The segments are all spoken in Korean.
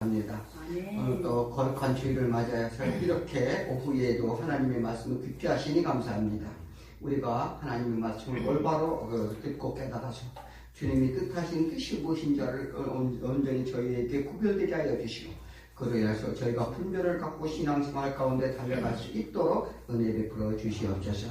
합니다. 오늘 또 거룩한 주일을 맞아서 이렇게 오후에도 하나님의 말씀을 깊이 하시니 감사합니다. 우리가 하나님의 말씀을 올바로 듣고 깨달아서 주님이 뜻하신 뜻이 무엇인지를 온전히 저희에게 구별되게 하여 주시고, 그로 인해서 저희가 분별을 갖고 신앙생활 가운데 달려갈 수 있도록 은혜 베풀어 주시옵소서.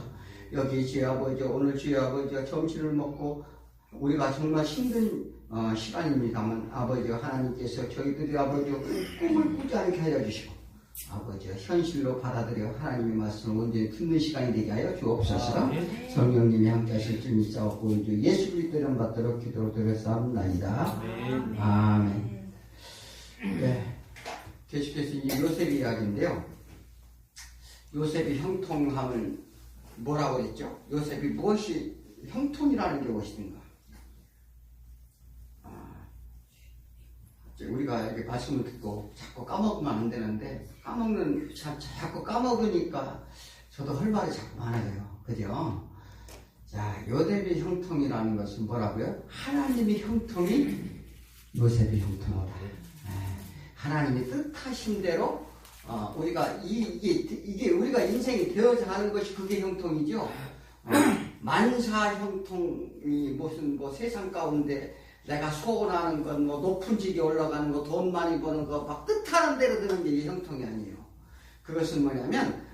여기 주의 아버지, 오늘 주의 아버지 점심을 먹고 우리가 정말 힘든 시간입니다만 아버지 하나님께서 저희들이 아버지 꿈을 꾸지 않게 하여 주시고, 아버지 현실로 받아들여 하나님의 말씀을 온전히 듣는 시간이 되게 하여 주옵소서. 성령님이 함께 하실 줄 믿사옵고 예수 그리스도 이름 받도록 기도로 드렸사옵나이다. 아멘. 네, 계속해서 이 요셉 이야기인데요. 요셉이 형통함은 뭐라고 했죠? 요셉이 무엇이 형통이라는 게 무엇인가? 우리가 이렇게 말씀을 듣고 자꾸 까먹으면 안 되는데, 자꾸 까먹으니까 저도 할 말이 자꾸 많아져요. 그죠? 자, 요셉의 형통이라는 것은 뭐라고요? 하나님의 형통이 요셉의 형통이다. 하나님이 뜻하신 대로 우리가 이게 우리가 인생이 되어져 가는 것이 그게 형통이죠. 만사 형통이 무슨 세상 가운데 내가 소원하는 건 높은 직에 올라가는 거, 돈 많이 버는 거, 막 뜻하는 대로 되는 게 형통이 아니에요. 그것은 뭐냐면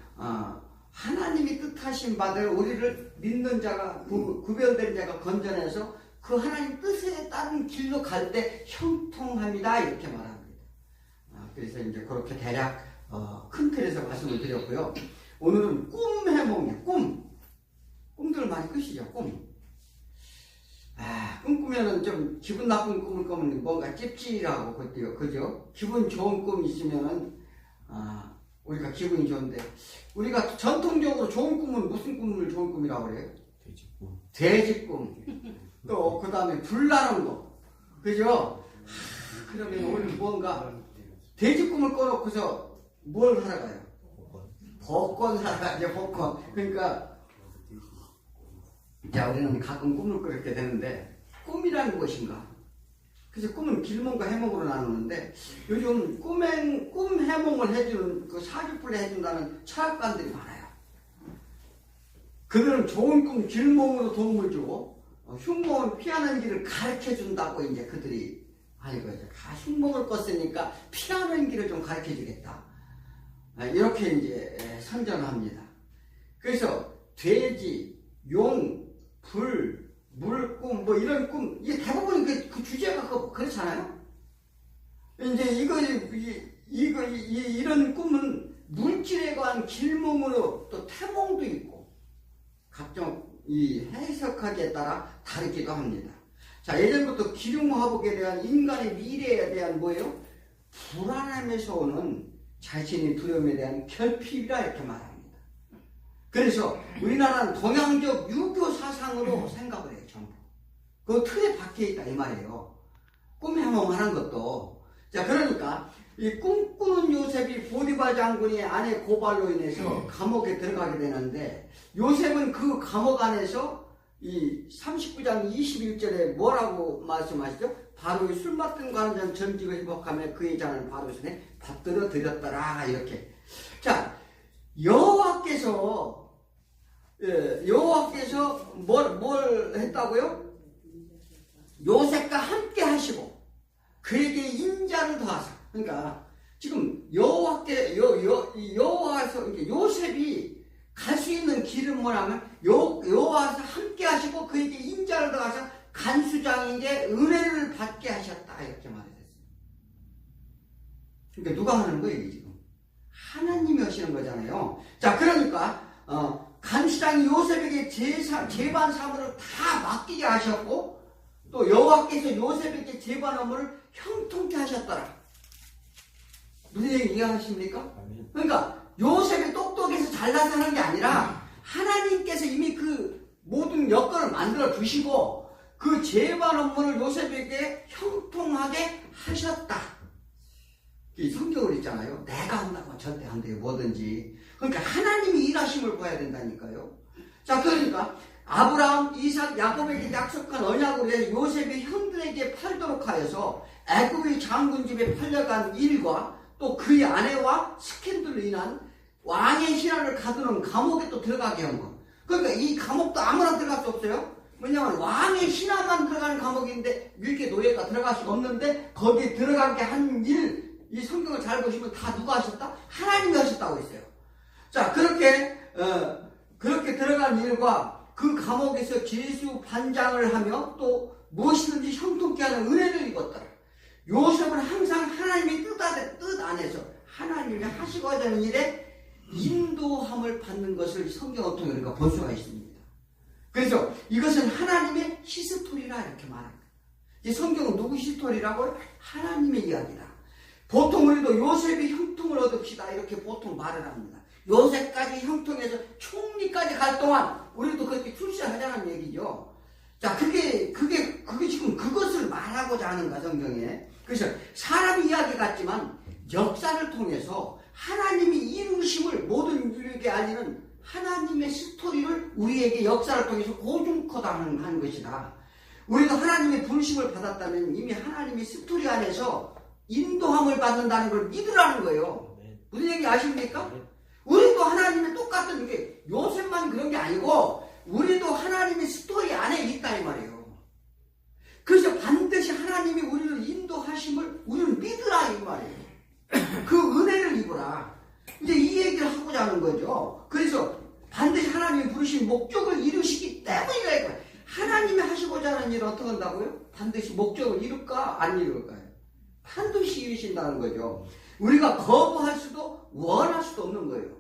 하나님이 뜻하신 바대로 우리를 믿는 자가 구별된 자가 건져내서 그 하나님 뜻에 따른 길로 갈 때 형통합니다, 이렇게 말합니다. 그래서 이제 그렇게 대략 큰 틀에서 말씀을 드렸고요. 오늘은 꿈 해몽이에요. 꿈들 많이 끄시죠? 꿈꾸면은 좀 기분 나쁜 꿈을 꾸면 뭔가 찝찝하고 그죠? 기분 좋은 꿈 있으면은 우리가 기분이 좋은데, 우리가 전통적으로 좋은 꿈은 무슨 꿈을 좋은 꿈이라고 그래요? 돼지꿈. 또 그 다음에 불나는 거, 그죠? 그러면 오늘 뭔가 돼지꿈을 꿔놓고서 뭘 하러 가요? 복권 사러 가죠. 복권. 그러니까 자, 우리는 가끔 꿈을 꾸게 되는데, 꿈이라는 무엇인가? 그래서 꿈은 길몽과 해몽으로 나누는데, 요즘 꿈 해몽을 해주는, 그 사주풀이 해준다는 철학관들이 많아요. 그들은 좋은 꿈 길몽으로 도움을 주고, 흉몽을 피하는 길을 가르쳐 준다고 이제 그들이 하는 거죠. 흉몽을 꿨으니까 피하는 길을 좀 가르쳐 주겠다. 이렇게 이제 선전합니다. 그래서 돼지, 용, 불, 물꿈, 이런 꿈, 이게 대부분 그 주제가 그렇잖아요? 이제 이런 꿈은 물질에 관한 길몽으로 또 태몽도 있고, 각종 이 해석하기에 따라 다르기도 합니다. 자, 예전부터 기륭화복에 대한 인간의 미래에 대한 뭐예요? 불안함에서 오는 자신의 두려움에 대한 결핍이라 이렇게 말합니다. 그래서 우리나라는 동양적 유교 사상으로 생각을 해요, 전부. 그 틀에 박혀있다, 이 말이에요. 꿈 해몽하는 것도. 자, 그러니까, 이 꿈꾸는 요셉이 보디발 장군의 아내 고발로 인해서 감옥에 들어가게 되는데, 요셉은 그 감옥 안에서 이 39장 21절에 뭐라고 말씀하시죠? 바로의 술 맡은 관전 전직을 회복하며 그의 잔을 바로 손에 받들어 드렸더라, 이렇게. 자, 여호와께서 뭘 했다고요? 요셉과 함께 하시고 그에게 인자를 더하사. 그러니까 지금 여호와께서 요셉이 갈 수 있는 길은 뭐냐면 여호와께서 함께 하시고 그에게 인자를 더하사 간수장에게 은혜를 받게 하셨다, 이렇게 말했어요. 그러니까 누가 하는 거예요, 지금? 하나님이 하시는 거잖아요. 자, 그러니까 간수장이 요셉에게 재반 사물을 다 맡기게 하셨고, 또 여호와께서 요셉에게 재반 업무를 형통케 하셨더라. 무슨 얘기 이해하십니까? 그러니까 요셉이 똑똑해서 잘나서 하는 게 아니라 하나님께서 이미 그 모든 여건을 만들어 주시고 그 재반 업무를 요셉에게 형통하게 하셨다. 이 성경을 있잖아요. 내가 한다고 절대 안 돼요, 뭐든지. 그러니까 하나님이 일하심을 봐야 된다니까요. 자, 그러니까 아브라함, 이삭, 야곱에게 약속한 언약으로 해서 요셉이 형들에게 팔도록 하여서 애굽의 장군 집에 팔려간 일과 또 그의 아내와 스캔들로 인한 왕의 신하를 가두는 감옥에 또 들어가게 한 거. 그러니까 이 감옥도 아무나 들어갈 수 없어요. 왜냐하면 왕의 신하만 들어가는 감옥인데 밀게 노예가 들어갈 수가 없는데 거기에 들어가게 한 일, 이 성경을 잘 보시면 다 누가 하셨다? 하나님이 하셨다고 했어요. 자, 그렇게 들어간 일과 그 감옥에서 제수 반장을 하며 또 무엇이든지 형통케 하는 은혜를 입었더라. 요셉은 항상 하나님의 뜻 안에서 하나님이 하시고자 하는 일에 인도함을 받는 것을 성경을 통해 우리가 볼 수가 있습니다. 그래서 이것은 하나님의 히스토리라 이렇게 말합니다. 이 성경은 누구 히스토리라고? 하나님의 이야기다. 보통 우리도 요셉이 형통을 얻읍시다 이렇게 보통 말을 합니다. 요셉까지 형통해서 총리까지 갈 동안 우리도 그렇게 출세하자는 얘기죠. 자, 그게 지금 그것을 말하고자 하는 가 성경에. 그래서 사람 이야기 같지만 역사를 통해서 하나님이 이루심을 모든 인류에게 알리는 하나님의 스토리를 우리에게 역사를 통해서 고중코당하는 것이다. 우리가 하나님의 부르심을 받았다면 이미 하나님의 스토리 안에서 인도함을 받는다는 걸 믿으라는 거예요. 무슨 얘기 아십니까? 우리도 하나님의 똑같은 게 요셉만 그런 게 아니고 우리도 하나님의 스토리 안에 있다 이 말이에요. 그래서 반드시 하나님이 우리를 인도하심을 우리는 믿으라 이 말이에요. 그 은혜를 입으라. 이제 이 얘기를 하고자 하는 거죠. 그래서 반드시 하나님이 부르신 목적을 이루시기 때문이라 이거예요. 하나님이 하시고자 하는 일을 어떻게 한다고요? 반드시 목적을 이룰까 안 이룰까요? 반드시 이루신다는 거죠. 우리가 거부할 수도 원할 수도 없는 거예요.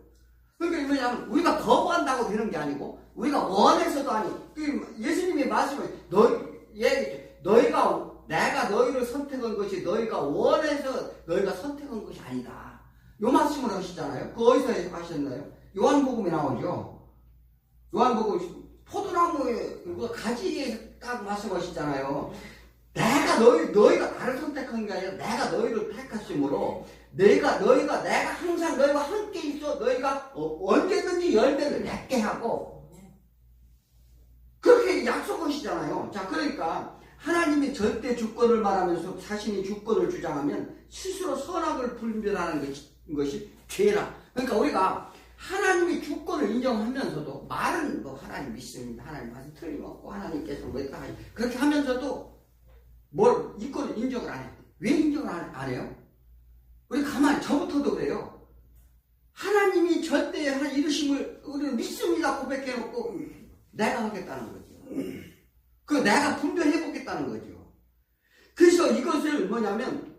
그러니까 뭐냐면 우리가 거부한다고 되는 게 아니고 우리가 원해서도 아니고 예수님이 말씀을 너희가 내가 너희를 선택한 것이 너희가 원해서 너희가 선택한 것이 아니다. 요 말씀을 하시잖아요. 그 어디서 하셨나요? 요한복음에 나오죠. 요한복음 포도나무에 가지에 딱 말씀하시잖아요. 너희가 나를 선택한 게 아니라 내가 너희를 택하심으로 내가 항상 너희와 함께 있어 너희가 언제든지 열매를 맺게 하고 그렇게 약속하시잖아요. 자, 그러니까 하나님이 절대 주권을 말하면서 자신이 주권을 주장하면 스스로 선악을 분별하는 것이 죄라. 그러니까 우리가 하나님의 주권을 인정하면서도 말은 뭐 하나님 믿습니다. 하나님 말씀 틀림없고 하나님께서 왜 다 그렇게 하면서도 이권을 인정을 안 해요. 왜 인정을 안 해요? 우리 가만히 저부터도 그래요. 하나님이 절대 이루심을 우리는 믿습니다 고백해놓고 내가 하겠다는 거죠. 내가 분별해보겠다는 거죠. 그래서 이것을 뭐냐면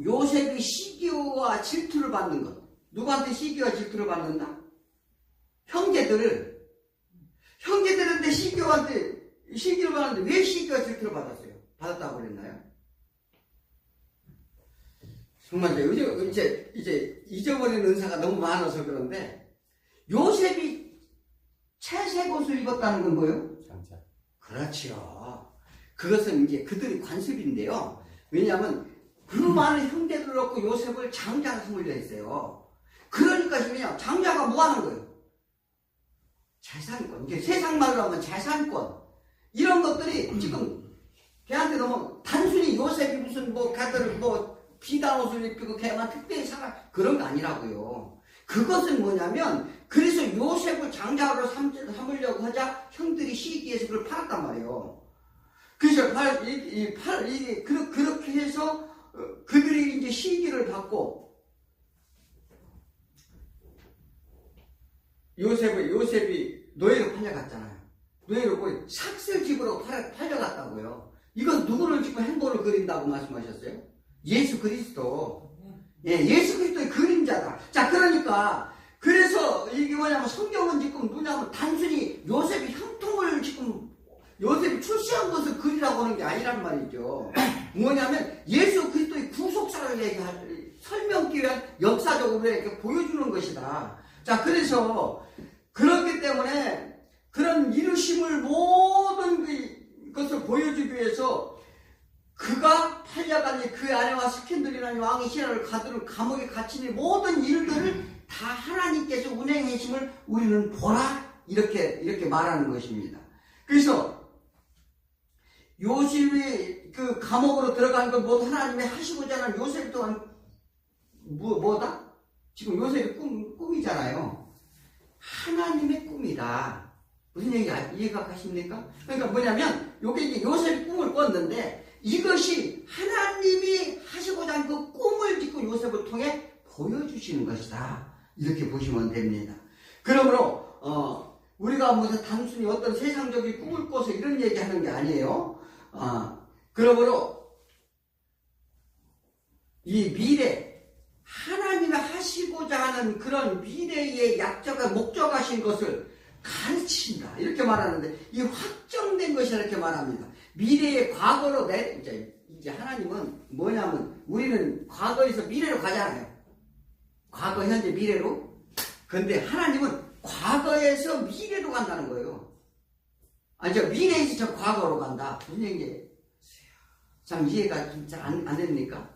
요셉이 시기와 질투를 받는 것. 누구한테 시기와 질투를 받는다? 형제들한테 시기를 받는데 왜 시기와 질투를 받았다고 그랬나요? 정말 이제 잊어버리는 은사가 너무 많아서 그런데 요셉이 채색 옷을 입었다는 건 뭐예요? 장자. 그렇지요. 그것은 이제 그들의 관습인데요. 왜냐하면 그 많은 형제들을 놓고 요셉을 장자로 삼으려 했어요. 그러니까 지금 장자가 뭐 하는 거예요? 재산권. 이제 세상 말로 하면 재산권. 이런 것들이 지금 걔한테 너무 단순히 요셉이 무슨 비단 옷을 입히고 걔만 특별히 그런 거 아니라고요. 그것은 뭐냐면 그래서 요셉을 장자로 삼으려고 하자 형들이 시기해서 그걸 팔았단 말이에요. 그래서 그렇게 해서 그들이 이제 시기를 받고 요셉이 노예로 팔려갔잖아요. 노예로 삭슬집으로 팔려갔다고요. 이건 누구를 지금 행보를 그린다고 말씀하셨어요? 예수 그리스도. 예수 그리스도의 그림자다. 자, 그러니까 그래서 이게 뭐냐면 성경은 지금 뭐냐면 단순히 요셉이 형통을 지금 요셉이 출세한 것을 그리라고 하는 게 아니란 말이죠. 뭐냐면 예수 그리스도의 구속사를 설명기 위한 역사적으로 이렇게 보여주는 것이다. 자, 그래서 그렇기 때문에 그런 이루심을 모든 것을 보여주기 위해서 그가 팔려가니 그 아내와 스캔들이라는 왕의 신하를 가두는 감옥에 갇힌 모든 일들을 다 하나님께서 운행하심을 우리는 보라 이렇게 말하는 것입니다. 그래서 요셉이 그 감옥으로 들어간 걸 모두 하나님이 하시고자 하는 요셉 또한 뭐다? 지금 요셉의 꿈이잖아요. 하나님의 꿈이다. 무슨 얘기 이해가 가십니까? 그러니까 뭐냐면 요게 이제 요셉이 꿈을 꿨는데 이것이 하나님이 하시고자 하는 그 꿈을 짓고 요셉을 통해 보여주시는 것이다. 이렇게 보시면 됩니다. 그러므로 우리가 무슨 단순히 어떤 세상적인 꿈을 꿔서 이런 얘기하는 게 아니에요. 그러므로 이 미래 하나님이 하시고자 하는 그런 미래의 약속과 목적하신 것을 가르친다. 이렇게 말하는데 이 확정된 것이 이렇게 말합니다. 미래의 과거로 이제 하나님은 뭐냐면 우리는 과거에서 미래로 가잖아요. 과거, 현재, 미래로. 근데 하나님은 과거에서 미래로 간다는 거예요. 저 미래에서 저 과거로 간다. 무슨 얘기예요? 참 이해가 좀 잘 안 됩니까?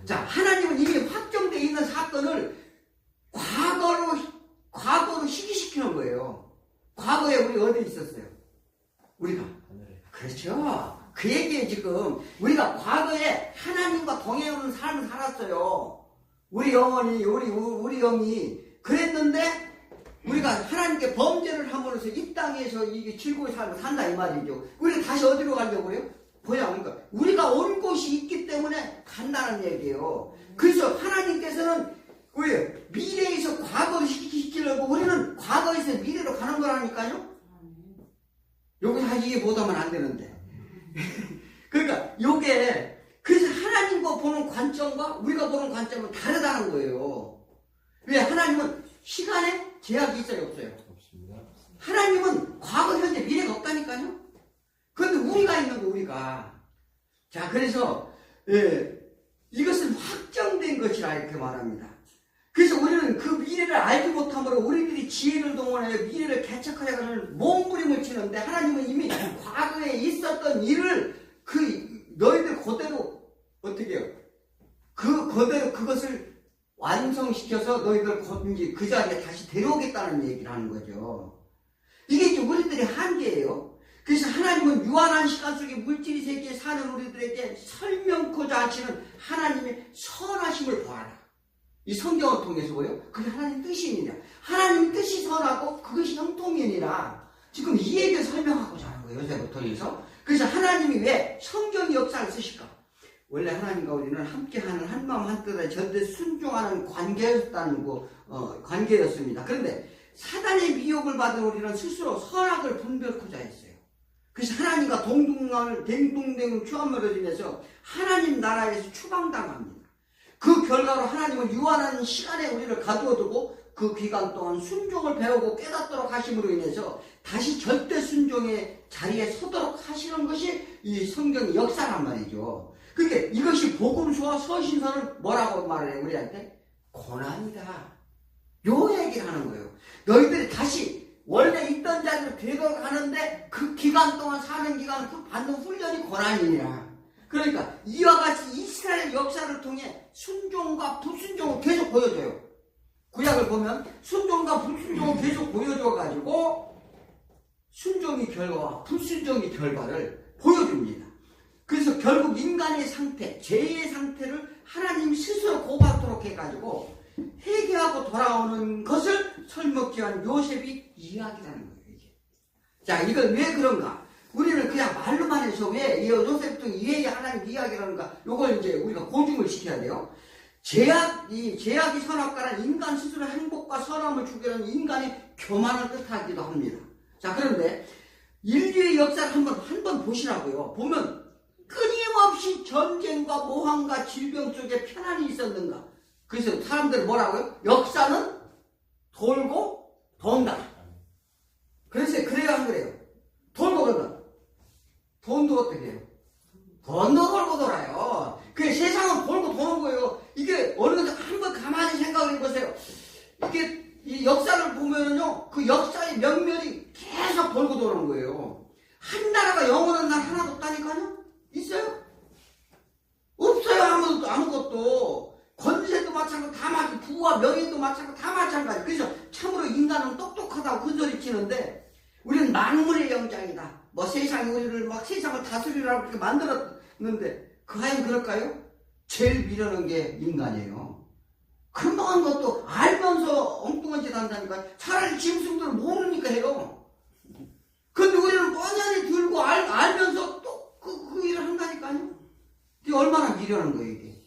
자, 하나님은 이미 확정되어 있는 사건을 과거로 희귀시키는 거예요. 과거에 우리 어디 있었어요? 우리가. 그렇죠. 그 얘기에 지금 우리가 과거에 하나님과 동행하는 삶을 살았어요. 우리 영혼이, 우리 영이 그랬는데 우리가 하나님께 범죄를 함으로써 이 땅에서 이게 즐거운 삶을 산다 이 말이죠. 우리가 다시 어디로 가려고 그래요? 그러니까 우리가 온 곳이 있기 때문에 간다는 얘기예요. 그래서 하나님께서는 왜 미래에서 과거를 시키려고 우리는 과거에서 미래로 가는 거라니까요. 여기서 이해 못하면 안 되는데. 그러니까 요게 그래서 하나님과 보는 관점과 우리가 보는 관점은 다르다는 거예요. 왜? 하나님은 시간에 제약이 있어요, 없어요? 없습니다. 하나님은 과거, 현재, 미래가 없다니까요. 그런데 우리가 있는 거, 우리가. 자, 그래서 이것은 확정된 것이라 이렇게 말합니다. 그래서 우리는 그 미래를 알지 못함으로 우리들이 지혜를 동원하여 미래를 개척하려고 하는 몸부림을 치는데 하나님은 이미 과거에 있었던 일을 너희들 그대로 어떻게 해요? 그대로 그것을 완성시켜서 너희들 그 자리에 다시 데려오겠다는 얘기를 하는 거죠. 이게 이제 우리들의 한계예요. 그래서 하나님은 유한한 시간 속에 물질 세계에 사는 우리들에게 설명코자 하시는 하나님의 선하심을 보아라. 이 성경을 통해서 보여? 그게 하나님 뜻이니라. 하나님 뜻이 선하고 그것이 형통이니라. 지금 이 얘기를 설명하고자 하는 거예요. 요셉을 통해서. 그래서 하나님이 왜 성경 역사를 쓰실까? 원래 하나님과 우리는 함께하는 한마음 한뜻에 절대 순종하는 관계였습니다. 그런데 사단의 미혹을 받은 우리는 스스로 선악을 분별코자 했어요. 그래서 하나님과 댕동댕 추함으로 인해서 하나님 나라에서 추방당합니다. 그 결과로 하나님은 유한한 시간에 우리를 가두어두고 그 기간 동안 순종을 배우고 깨닫도록 하심으로 인해서 다시 절대 순종의 자리에 서도록 하시는 것이 이 성경의 역사란 말이죠. 그러니까 이것이 복음서와 서신서는 뭐라고 말해요? 우리한테? 고난이다. 요 얘기를 하는 거예요. 너희들이 다시 원래 있던 자리로 되어가는데 그 기간 동안 사는 기간 그 받는 훈련이 고난이니라. 그러니까 이와 같이 이스라엘 역사를 통해 순종과 불순종을 계속 보여줘요. 구약을 보면 순종과 불순종을 계속 보여줘가지고 순종의 결과와 불순종의 결과를 보여줍니다. 그래서 결국 인간의 상태, 죄의 상태를 하나님이 스스로 고받도록 해가지고 회개하고 돌아오는 것을 설명한 요셉이 이야기라는 거예요. 이게. 자, 이건 왜 그런가? 우리는 그냥 말로만 해서 왜 요셉부터 왜 하나님 이야기라는가? 요걸 이제 우리가 고증을 시켜야 돼요. 제약이 선악과란 인간 스스로 행복과 선함을 주게 하는 인간의 교만을 뜻하기도 합니다. 자, 그런데 인류의 역사를 한번 보시라고요. 보면 끊임없이 전쟁과 모함과 질병 속에 편안히 있었는가? 그래서 사람들은 뭐라고요? 역사는 돌고 돈다. 그래서 그래야 안 그래요. 돌고 그러면 돈도 어떻게 해요? 돈도 돌고 돌아요. 그 세상은 돌고 도는 거예요. 이게 어느 정도 한번 가만히 생각을 해보세요. 이게 이 역사를 보면은요, 그 역사의 면면이 계속 돌고 도는 거예요. 한 나라가 영원한 날 하나도 없다니까요? 있어요? 없어요. 아무것도. 권세도 마찬가지, 다 마찬가지. 부와 명예도 마찬가지, 다 마찬가지. 그래서 참으로 인간은 똑똑하다고 큰소리 치는데, 우리는 만물의 영장이다. 세상이 우리를 세상을 다스리라고 그렇게 있는데 과연 그럴까요? 제일 미련한 게 인간이에요. 금방한 것도 알면서 엉뚱한 짓 한다니까. 차라리 짐승들을 모르니까 해요. 근데 우리는 뻔히 들고 알면서 또 그 일을 한다니까요. 이게 얼마나 미련한 거예요, 이게.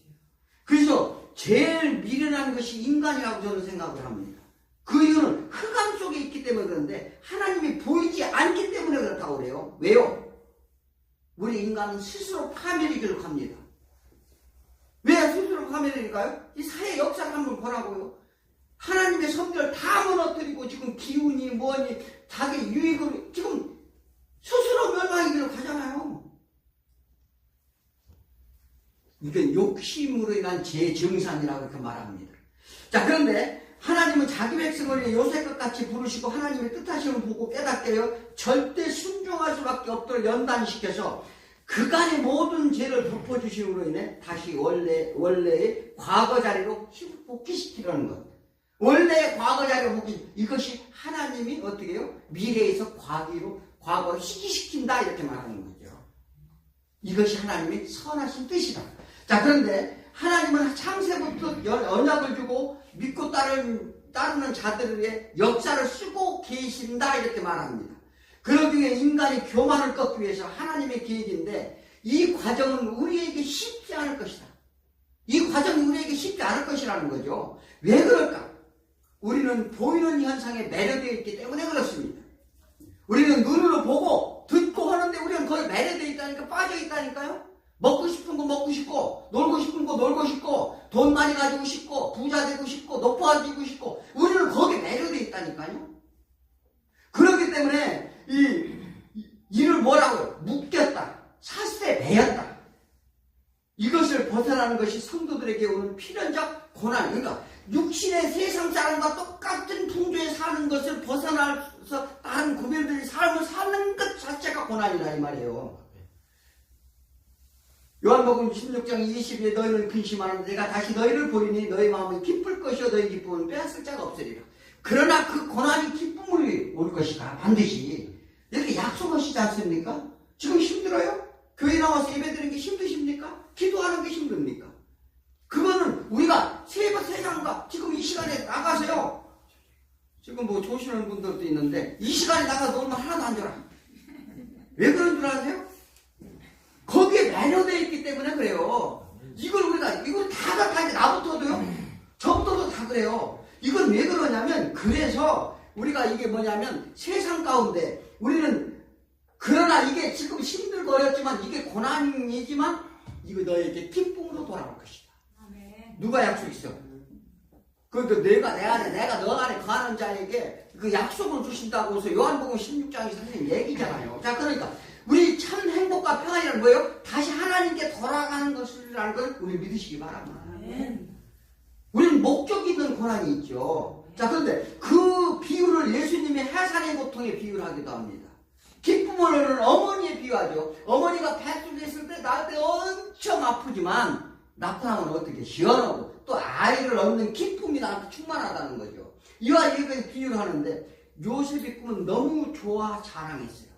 그래서 제일 미련한 것이 인간이라고 저는 생각을 합니다. 그 이유는 흑암 속에 있기 때문에 그런데 하나님이 보이지 않기 때문에 그렇다고 그래요. 왜요? 우리 인간은 스스로 파멸이기를 합니다. 왜 스스로 파멸일까요? 이 사회 역사를 한번 보라고요. 하나님의 성결을 다 무너뜨리고 지금 기운이 뭐니 자기 유익을 지금 스스로 멸망이기를 하잖아요. 이게 욕심으로 인한 재증산이라고 이렇게 말합니다. 자, 그런데 하나님은 자기 백성을 요셉과 같이 부르시고 하나님의 뜻하심을 보고 깨닫게 하여 절대 순종할 수밖에 없도록 연단시켜서 그간의 모든 죄를 덮어주심으로 인해 다시 원래의 과거 자리로 복귀시키려는 것. 원래의 과거 자리로 복귀. 이것이 하나님이 어떻게 해요? 미래에서 과거로 희귀시킨다 이렇게 말하는 거죠. 이것이 하나님의 선하신 뜻이다. 자, 그런데 하나님은 창세부터 언약을 주고 믿고 따르는 자들을 위해 역사를 쓰고 계신다 이렇게 말합니다. 그러기 위해 인간이 교만을 꺾기 위해서 하나님의 계획인데 이 과정은 우리에게 쉽지 않을 것이다. 이 과정이 우리에게 쉽지 않을 것이라는 거죠. 왜 그럴까? 우리는 보이는 현상에 매료되어 있기 때문에 그렇습니다. 우리는 눈으로 보고 듣고 하는데 우리는 거의 매료되어 있다니까, 빠져 있다니까요. 먹고 싶은 거 먹고 싶고, 놀고 싶은 거 놀고 싶고, 돈 많이 가지고 싶고, 부자 되고 싶고, 높아지고 싶고, 우리는 거기에 매료되어 있다니까요. 그렇기 때문에 이를 뭐라고요? 묶였다. 사슬에 매였다. 이것을 벗어나는 것이 성도들에게 오는 필연적 고난. 그러니까 육신의 세상 사람과 똑같은 풍조에 사는 것을 벗어나서 다른 구별들이 삶을 사는 것 자체가 고난이다 이 말이에요. 요한복음 16장 20에 너희는 근심하는 내가 다시 너희를 보이니 너희 마음이 기쁠 것이요 너희 기쁨은 빼앗을 자가 없으리라. 그러나 그 고난이 기쁨으로 올 것이다. 반드시. 이렇게 약속하시지 않습니까? 지금 힘들어요? 교회 나와서 예배드리는 게 힘드십니까? 기도하는 게 힘듭니까? 그거는 우리가 세상과 지금 이 시간에 나가서요. 지금 뭐 조시는 분들도 있는데 이 시간에 나가서 놀면 하나도 안 줘라. 왜 그런 줄 아세요? 거기에 매료되어 있기 때문에 그래요. 이걸 다 이제 나부터도요. 저부터도 다 그래요. 이건 왜 그러냐면 그래서 우리가 이게 뭐냐면 세상 가운데 우리는 그러나 이게 지금 힘들고 어렵지만 이게 고난이지만 이거 너에게 기쁨으로 돌아올 것이다. 아멘. 누가 약속 있어? 그러니까 내가 너 안에 거하는 자에게 그 약속을 주신다고 해서 요한복음 16장이 선생님 얘기잖아요. 자, 그러니까 우리 참 행복과 평안이란 뭐예요? 다시 하나님께 돌아가는 것이라는 걸 우리 믿으시기 바랍니다. 아멘. 우리는 목적이 있는 고난이 있죠. 자, 그런데 그 비유를 예수님의 해산의 고통에 비유를 하기도 합니다. 기쁨을 어머니에 비유하죠. 어머니가 뱃속에 있을 때 낳을 때 엄청 아프지만 낳고 나면 어떻게 시원하고 또 아이를 얻는 기쁨이 나한테 충만하다는 거죠. 이와 이렇게 비유를 하는데 요셉의 꿈은 너무 좋아 자랑했어요.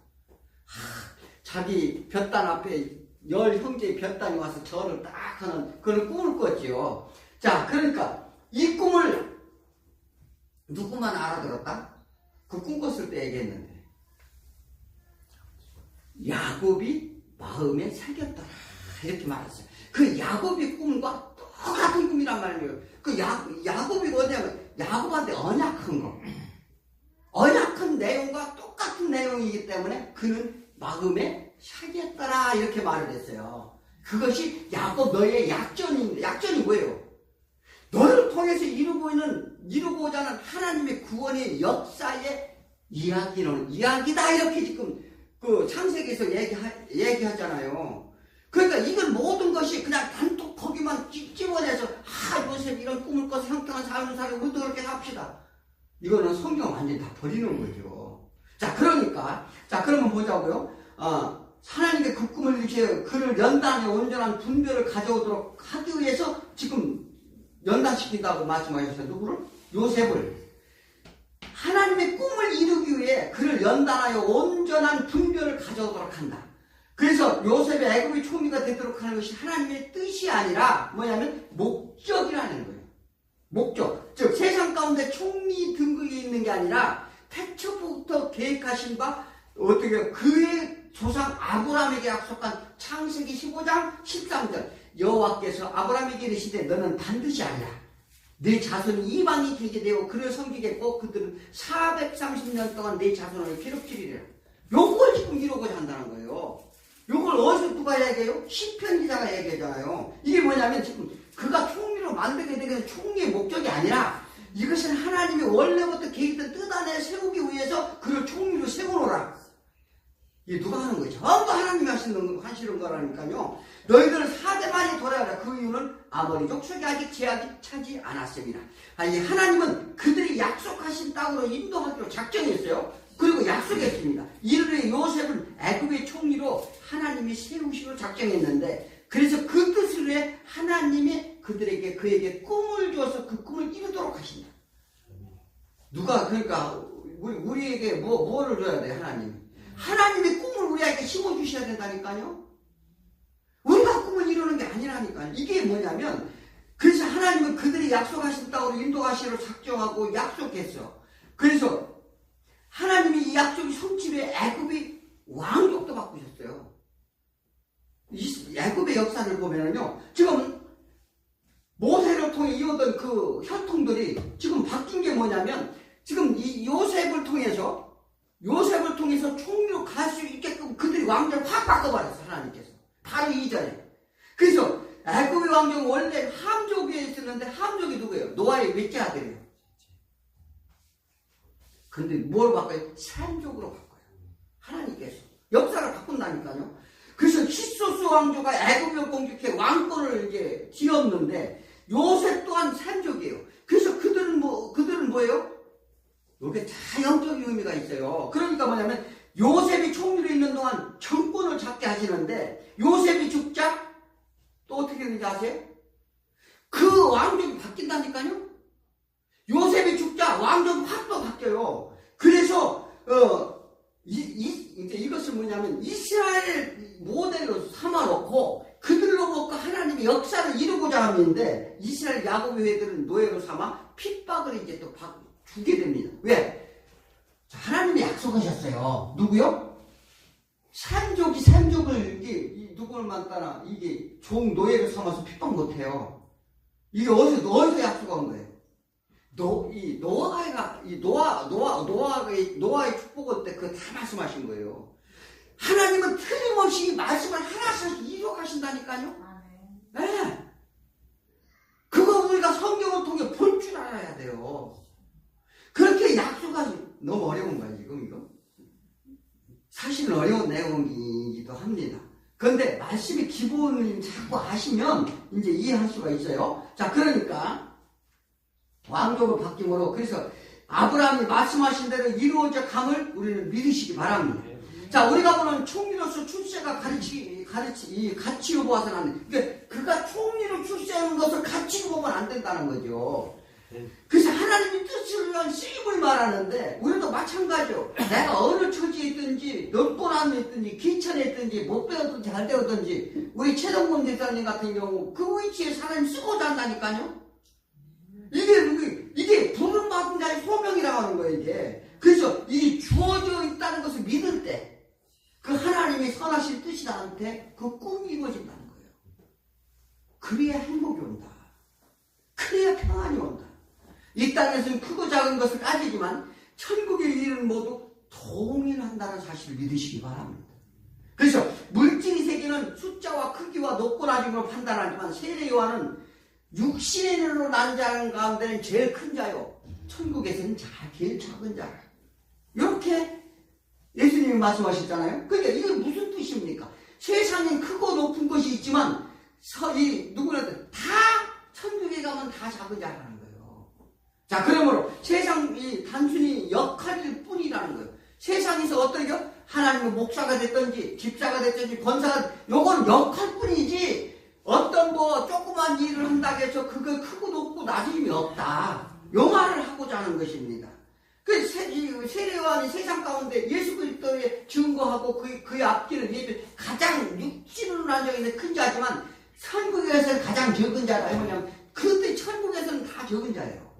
자기 볕단 앞에 10형제의 볕단이 와서 절을 딱 하는 그런 꿈을 꿨죠. 자, 그러니까 이 꿈을 누구만 알아들었다? 그 꿈 꿨을 때 얘기했는데 야곱이 마음에 새겼더라 이렇게 말했어요. 그 야곱의 꿈과 똑같은 꿈이란 말이에요. 그 야곱이 뭐냐면 야곱한테 언약한 거, 언약한 내용과 똑같은 내용이기 때문에 그는 마음에 새겼더라 이렇게 말을 했어요. 그것이 야곱 너의 약전인데, 약전이 뭐예요? 너를 통해서 이루고자 하는 하나님의 구원의 역사의 이야기다 이렇게 지금 그 창세기에서 얘기하잖아요. 그러니까 이건 모든 것이 그냥 단독 거기만 집어내서 요셉 이런 꿈을 꿔서 형통한 삶을 살고 우리도 그렇게 합시다. 이거는 성경 완전히 다 버리는 거죠. 자, 그러니까 그러면 보자고요. 하나님께 그 꿈을 이렇게 그를 연단에 온전한 분별을 가져오도록 하기 위해서 지금 연단시킨다고 말씀하셨어요. 누구를? 요셉을. 하나님의 꿈을 이루기 위해 그를 연단하여 온전한 분별을 가져오도록 한다. 그래서 요셉이 애굽의 총리가 되도록 하는 것이 하나님의 뜻이 아니라 뭐냐면 목적이라는 거예요. 목적. 즉 세상 가운데 총리 등극이 있는 게 아니라 태초부터 계획하신 바 어떻게 그의 조상 아브라함에게 약속한 창세기 15장 13절 여호와께서 아브라함에게 이르시되 너는 반드시 알라 내 자손이 이방이 되게 되어 그를 섬기겠고 그들은 430년 동안 내 자손을 괴롭히리라. 요걸 지금 이루고자 한다는 거예요. 요걸 어디서 누가 얘기해요? 시편 기자가 얘기하잖아요. 이게 뭐냐면 지금 그가 총리로 만들게 되는 총리의 목적이 아니라 이것은 하나님이 원래부터 계획했던 뜻 안에 세우기 위해서 그를 총리로 세워놓으라. 이게 누가 하는 거예요? 전부 하나님이 하시는 거라니까요. 너희들은 사대만이 돌아가라. 그 이유는 아모리족 속이 아직 제약이 차지 않았습니다. 아니 하나님은 그들이 약속하신 땅으로 인도하기로 작정했어요. 그리고 약속했습니다. 이르되 요셉은 애굽의 총리로 하나님이 세우시기로 작정했는데 그래서 그 뜻을 위해 하나님이 그에게 꿈을 줘서 그 꿈을 이루도록 하신다. 누가 그러니까 우리에게 뭐를 줘야 돼? 하나님의 꿈을 우리에게 심어주셔야 된다니까요. 우리가 꿈을 이루는 게 아니라니까요. 이게 뭐냐면 그래서 하나님은 그들이 약속하신 땅으로 인도하시기로 작정하고 약속했어. 그래서 하나님이 이 약속이 성취를 애굽의 왕족도 바꾸셨어요. 애굽의 역사를 보면은요, 지금 모세를 통해 이어던 그 혈통들이 지금 바뀐 게 뭐냐면, 지금 이 요셉을 통해서 총리로 갈 수 있게끔 그들이 왕조를 확 바꿔버렸어, 하나님께서. 바로 이전에. 그래서 애굽의 왕족은 원래 함족에 있었는데, 함족이 누구예요? 노아의 넷째 아들이에요. 근데 뭘 바꿔요? 샘족으로 바꿔요. 하나님께서. 역사를 바꾼다니까요. 그래서 히소스 왕조가 애굽을 공격해 왕권을 이제 뒤엎는데 요셉 또한 샘족이에요. 그래서 그들은 뭐예요? 이게 다 영적인 의미가 있어요. 그러니까 뭐냐면 요셉이 총리로 있는 동안 정권을 잡게 하시는데 요셉이 죽자 또 어떻게 되는지 아세요? 그 왕족이 바뀐다니까요. 요셉이 죽자 왕족이 확 또 바뀌어요. 그래서 이제 이것은 뭐냐면 이스라엘 모델로 삼아놓고 그들로부터 하나님의 역사를 이루고자 함인데 이스라엘 야곱의 회들은 노예로 삼아 핍박을 이제 또 주게 됩니다. 왜? 하나님이 약속하셨어요. 누구요? 샘족을 누구만 따라 이게 종 노예로 삼아서 핍박 못해요. 이게 어디서 약속한 거예요? 노아의 축복을 때 그거 다 말씀하신 거예요. 하나님은 틀림없이 말씀을 하나씩 이루어가신다니까요. 네. 그거 우리가 성경을 통해 볼 줄 알아야 돼요. 그렇게 약속하시 너무 어려운 거야 지금 이거. 사실은 어려운 내용이기도 합니다. 그런데 말씀의 기본을 자꾸 아시면 이제 이해할 수가 있어요. 자, 그러니까 왕족을 바뀜으로 그래서 아브라함이 말씀하신 대로 이루어져 감을 우리는 믿으시기 바랍니다. 자, 우리가 보는 총리로서 출세가 가치로 보아서는 안 돼. 그러니까 그가 총리로 출세하는 것을 가치로 보면 안 된다는 거죠. 그래서 하나님의 뜻을 위한 쓰임을 말하는데 우리도 마찬가지요. 내가 어느 처지에 있든지 몇 번 안에 있든지 귀천에 있든지 못 배웠든지 잘 배웠든지 우리 최동범 대사님 같은 경우 그 위치에 사람이 쓰고자 한다니까요. 이게 부름 받은 자의 소명이라고 하는 거예요, 이게. 그래서 이 주어져 있다는 것을 믿을 때 그 하나님의 선하신 뜻이 나한테 그 꿈이 이루어진다는 거예요. 그래야 행복이 온다. 그래야 평안이 온다. 이 땅에서는 크고 작은 것을 따지지만 천국의 일은 모두 동일한다는 사실을 믿으시기 바랍니다. 그래서 물질의 세계는 숫자와 크기와 높고 낮음으로 판단하지만 세례 요한은 육신의 눈으로 난 자 가운데는 제일 큰 자요. 천국에서는 제일 작은 자. 이렇게 예수님이 말씀하셨잖아요. 그러니까 이게 무슨 뜻입니까? 세상엔 크고 높은 것이 있지만 누구라도 다 천국에 가면 다 작은 자라는 거예요. 자, 그러므로 세상이 단순히 역할일 뿐이라는 거예요. 세상에서 어떤 게 하나님의 목사가 됐든지 집사가 됐든지 권사가 요건 역할뿐이지 어떤 조그만 일을 한다고 해서 그거 크고 높고 낮음이 없다. 요 말을 하고자 하는 것입니다. 이 세례요한이 세상 가운데 예수 그리스도의 증거하고 그의 앞길을 예배 가장 육신으로 나중에 큰 자지만 천국에서는 가장 적은 자라. 뭐냐면 그것들이 천국에서는 다 적은 자예요.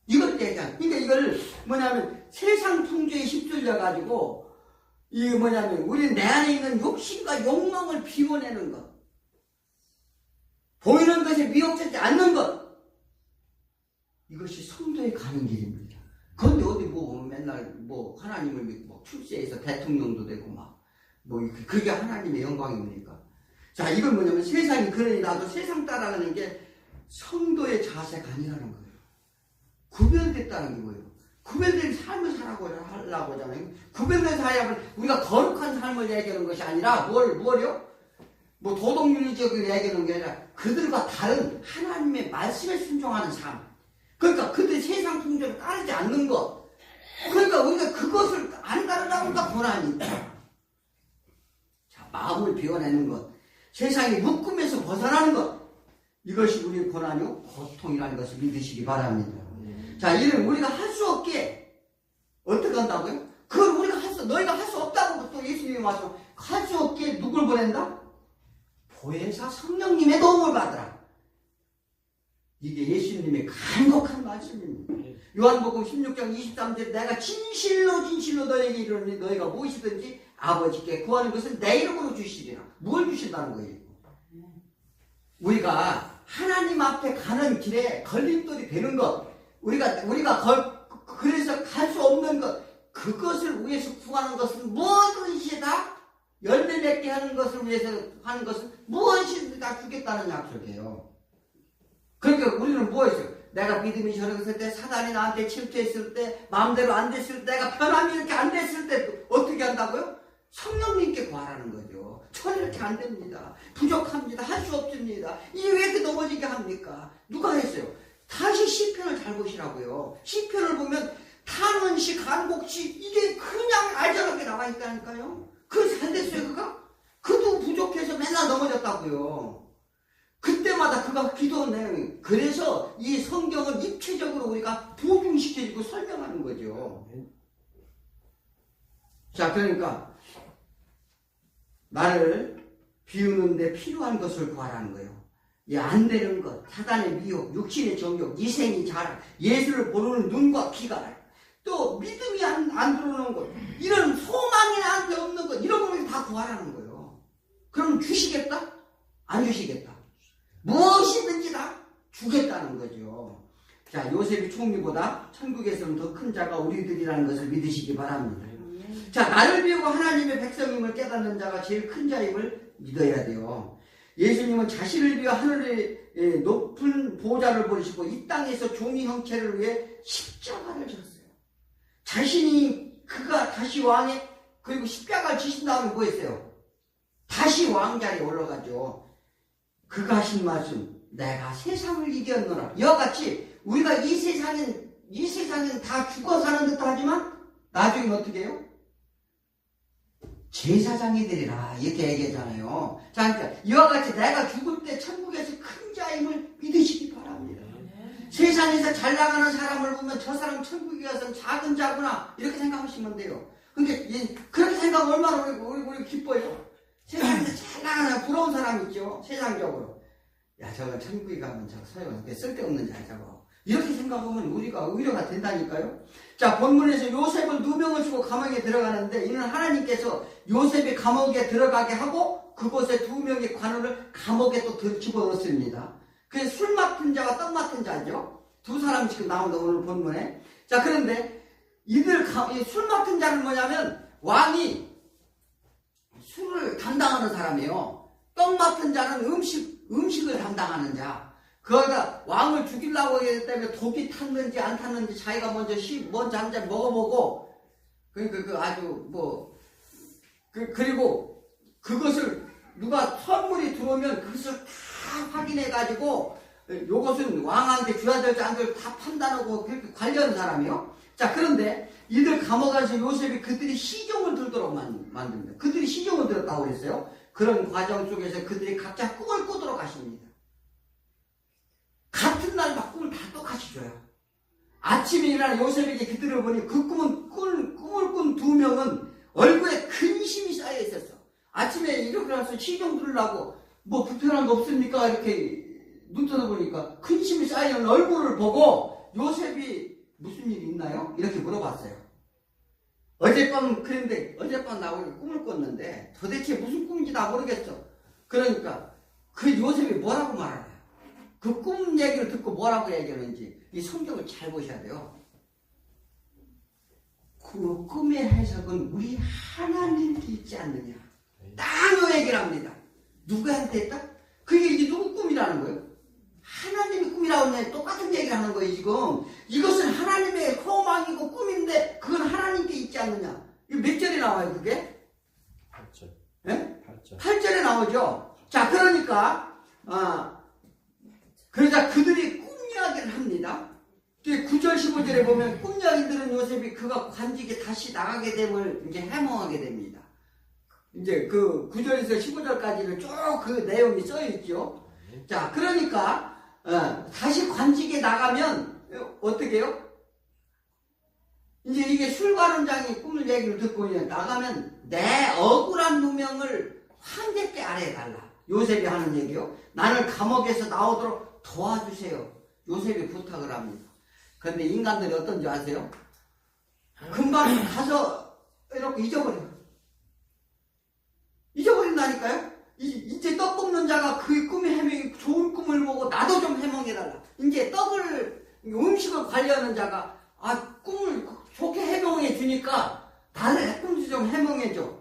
이걸 얘기하는. 그러니까 이걸 뭐냐면 세상 풍조에 휩쓸려 가지고 이게 뭐냐면 우리 내 안에 있는 욕심과 욕망을 비워내는 것, 보이는 것에 미혹되지 않는 것, 이것이 성도에 가는 길입니다. 그런데 어디 뭐 맨날 뭐 하나님을 믿고 출세해서 대통령도 되고 뭐 그게 하나님의 영광입니까? 자, 이건 뭐냐면 세상이 그러니 나도 세상 따라가는 게 성도의 자세가 아니라는 거예요. 구별됐다는 게 뭐예요? 구별된 삶을 하려고 하잖아요. 구별된 삶을 우리가 거룩한 삶을 얘기하는 것이 아니라 뭘요? 뭐 도덕윤리적으로 얘기하는 게 아니라 그들과 다른 하나님의 말씀에 순종하는 삶. 그러니까 그들 세상 풍조를 따르지 않는 것. 그러니까 우리가 그것을 안 따르다 보니까 고난이 있다. 자, 마음을 비워내는 것. 세상의 묶음에서 벗어나는 것. 이것이 우리의 고난이요 고통이라는 것을 믿으시기 바랍니다. 자, 이를 우리가 할 수 없게 어떻게 한다고요? 그걸 우리가 너희가 할 수 없다고 또 예수님이 말씀. 할 수 없게 누굴 보낸다? 보혜사 성령님의 도움을 받으라. 이게 예수님의 간곡한 말씀입니다. 요한복음 16장 23절 내가 진실로 너에게 이르노니 너희가 무엇이든지 아버지께 구하는 것은 내 이름으로 주시리라. 뭘 주신다는 거예요? 우리가 하나님 앞에 가는 길에 걸림돌이 되는 것, 우리가 그래서 갈 수 없는 것, 그것을 위해서 구하는 것은 무엇이든지 다 열매 맺게 하는 것을 위해서 하는 것은 무엇이든지 다 주겠다는 약속이에요. 그러니까 우리는 뭐였어요? 내가 믿음이 저렸을 때, 사단이 나한테 침투했을 때, 마음대로 안 됐을 때, 내가 편함이 이렇게 안 됐을 때 어떻게 한다고요? 성령님께 구하라는 거죠. 저는 이렇게 안 됩니다. 부족합니다. 할 수 없습니다. 이게 왜 이렇게 넘어지게 합니까? 누가 했어요? 다시 시편을 잘 보시라고요. 시편을 보면 탄원시, 간곡시 이게 그냥 알잖게 나와 있다니까요. 그거 잘 됐어요, 그가? 그도 부족해서 맨날 넘어졌다고요. 그때마다 그가 기도한 내용이. 그래서 이 성경을 입체적으로 우리가 부흥시켜주고 설명하는 거죠. 자, 그러니까 나를 비우는데 필요한 것을 구하라는 거예요. 안 되는 것, 사단의 미혹, 육신의 정욕, 이생이 자랑, 예수를 보는 눈과 귀가, 또 믿음이 안 들어오는 것, 이런 소망이 나한테 없는 것, 이런 걸 다 구하라는 거예요. 그럼 주시겠다? 안 주시겠다? 무엇이든지 다 주겠다는 거죠. 자, 요셉이 총리보다 천국에서는 더 큰 자가 우리들이라는 것을 믿으시기 바랍니다. 자, 나를 비우고 하나님의 백성임을 깨닫는 자가 제일 큰 자임을 믿어야 돼요. 예수님은 자신을 비워 하늘의 높은 보좌를 버리시고 이 땅에서 종이 형체를 위해 십자가를 졌어요. 그가 다시 왕에, 그리고 십자가를 지신 다음에 뭐 했어요? 다시 왕자리에 올라가죠. 그가 하신 말씀, 내가 세상을 이겼노라. 이와 같이 우리가 이 세상에는 다 죽어 사는 듯 하지만 나중에 어떻게 해요? 제사장이 되리라. 이렇게 얘기하잖아요. 자, 그러니까 이와 같이 내가 죽을 때 천국에서 큰 자임을 믿으시기 바랍니다. 세상에서 잘 나가는 사람을 보면 저 사람 천국에 가서 작은 자구나 이렇게 생각하시면 돼요. 근데 그렇게 생각하면 얼마나 우리 기뻐요. 세상에서 잘 나가는 사람, 부러운 사람 있죠. 세상적으로. 야, 저건 천국에 가면 저 소용없게 쓸데없는 자자고. 이렇게 생각하면 우리가 의료가 된다니까요. 자, 본문에서 요셉은 누명을 쓰고 감옥에 들어가는데 이는 하나님께서 요셉이 감옥에 들어가게 하고 그곳에 두 명의 관원을 감옥에 또 집어넣습니다. 그래서 술 맡은 자와 떡 맡은 자죠. 두 사람이 지금 나온다, 오늘 본문에. 자, 그런데 술 맡은 자는 뭐냐면 왕이 술을 담당하는 사람이에요. 떡 맡은 자는 음식을 담당하는 자. 거기다 왕을 죽이려고 하기 때문에 독이 탔는지 안 탔는지 자기가 먼저 한 잔 먹어보고, 그러니까 그리고 그것을 누가 선물이 들어오면 그것을 다 확인해가지고 요것은 왕한테 줘야 될지 안 될지 다 판단하고 그렇게 관리하는 사람이요. 자, 그런데 이들 감옥에서 요셉이 그들이 시종을 들도록 만듭니다. 그들이 시종을 들었다고 그랬어요. 그런 과정 속에서 그들이 각자 꿈을 꾸도록 하십니다. 같은 날 막 꿈을 다 똑같이 줘요. 아침에 일어나 요셉에게 그들을 보니 그 꿈을 꾼 두 명은 얼굴에 근심이 쌓여 있었어. 아침에 이렇게 나서 시종 들으려고 뭐 불편한 거 없습니까? 이렇게 눈 떠다보니까 근심이 쌓여있는 얼굴을 보고 요셉이 무슨 일이 있나요? 이렇게 물어봤어요. 그런데 어젯밤 나오고 꿈을 꿨는데 도대체 무슨 꿈인지 다 모르겠어. 그러니까 그 요셉이 뭐라고 말하나요? 그 꿈 얘기를 듣고 뭐라고 얘기하는지 이 성경을 잘 보셔야 돼요. 그 꿈의 해석은 우리 하나님께 있지 않느냐. 딱 요 얘기를 합니다. 누구한테 했다? 그게 이제 누구 꿈이라는 거예요? 하나님의 꿈이라고 하면 똑같은 얘기를 하는 거예요, 지금. 이것은 하나님의 소망이고 꿈인데, 그건 하나님께 있지 않느냐. 이거 몇 절에 나와요, 그게? 8절. 예? 8절. 8절에 나오죠. 자, 그러니까, 그러자 그들이 꿈 이야기를 합니다. 9절, 15절에 보면 꿈 이야기 들은 요셉이 그가 관직에 다시 나가게 됨을 이제 해몽하게 됩니다. 이제 그 9절에서 15절까지는 쭉 그 내용이 써있죠. 자, 그러니까, 다시 관직에 나가면, 어떻게 해요? 이제 이게 술관원장이 꿈을 얘기를 듣고 나가면 내 억울한 누명을 황제께 아뢰달라. 요셉이 하는 얘기요. 나는 감옥에서 나오도록 도와주세요. 요셉이 부탁을 합니다. 그런데 인간들이 어떤지 아세요? 금방 가서 이렇게 잊어버린다니까요? 이제 떡 굽는 자가 그 꿈의 해몽이 좋은 꿈을 보고 나도 좀 해몽해달라. 이제 음식을 관리하는 자가 꿈을 좋게 해몽해 주니까 나를 꿈도 좀 해몽해줘.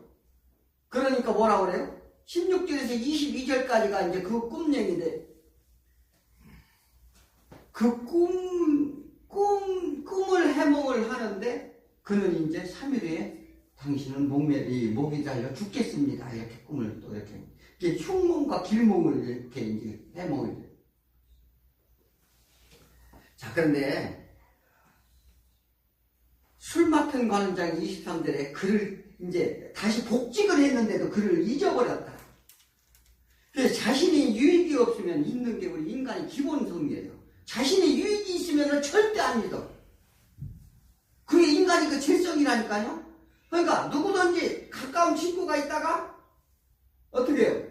그러니까 뭐라고 그래요? 16절에서 22절까지가 이제 그 꿈 얘기인데 그 꿈을 해몽을 하는데 그는 이제 3일 후에 당신은 목이 달려 죽겠습니다. 이렇게 꿈을 또 이렇게 흉몽과 길몽을 이렇게 이제 해몽을 해요. 자, 그런데 술 맡은 관원장이 23절에 그를 이제 다시 복직을 했는데도 그를 잊어버렸다. 그래서 자신이 유익이 없으면 있는 게 우리 인간의 기본 성이에요. 자신이 유익이 있으면 절대 안 믿어. 그게 인간의 그 질성이라니까요. 그러니까 누구든지 가까운 친구가 있다가 어떻게 해요?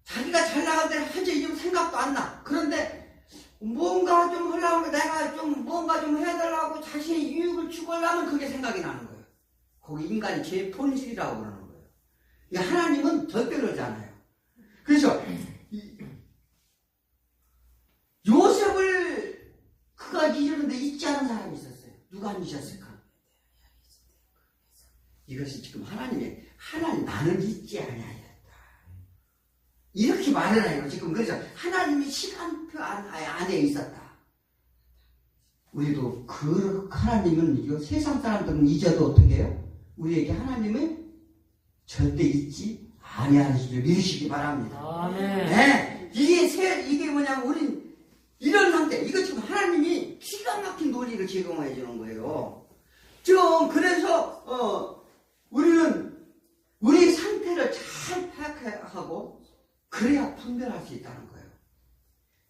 자기가 잘 나갈 때는 한지 좀 생각도 안 나. 그런데 뭔가 좀 하려고 내가 좀 뭔가 좀 해달라고 자신의 유익을 추구하려면 그게 생각이 나는 거예요. 그게 인간이 제 본질이라고 그러는 거예요. 하나님은 절대 그러지 않아요. 그래서 요셉을 그가 잊었는데 잊지 않은 사람이 있었어요. 누가 잊었을까? 이것이 지금 하나님 나는 잊지 아니하였다. 이렇게 말을 해요. 지금 그래서 하나님이 시간표 안에 있었다. 우리도 그 하나님은 세상 사람들은 잊어도 어떻게 해요? 우리에게 하나님은 절대 잊지 아니하는 줄 믿으시기 바랍니다. 아멘. 네, 이게 뭐냐면 우린 이런 상태. 이거 지금 하나님이 기가 막힌 논리를 제공해 주는 거예요. 지금 그래서 우리는 우리 상태를 잘 파악하고 그래야 분별할 수 있다는 거예요.